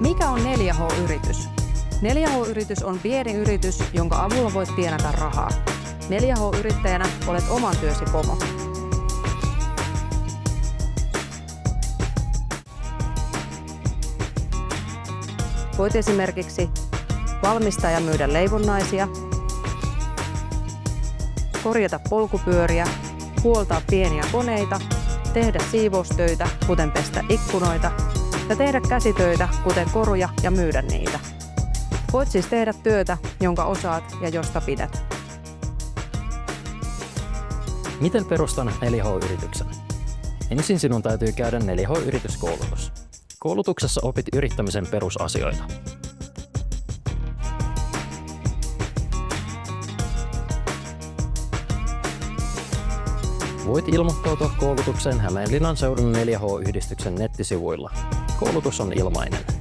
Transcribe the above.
Mikä on 4H-yritys? 4H-yritys on pieni yritys, jonka avulla voit tienata rahaa. 4H-yrittäjänä olet oman työsi pomo. Voit esimerkiksi valmistaa ja myydä leivonnaisia, korjata polkupyöriä, huoltaa pieniä koneita, tehdä siivoustöitä, kuten pestä ikkunoita, ja tehdä käsitöitä, kuten koruja ja myydä niitä. Voit siis tehdä työtä, jonka osaat ja josta pidät. Miten perustan 4H-yrityksen? Ensin sinun täytyy käydä 4H-yrityskoulutus. Koulutuksessa opit yrittämisen perusasioita. Voit ilmoittautua koulutukseen Hämeenlinnan seudun 4H-yhdistyksen nettisivuilla. Koulutus on ilmainen.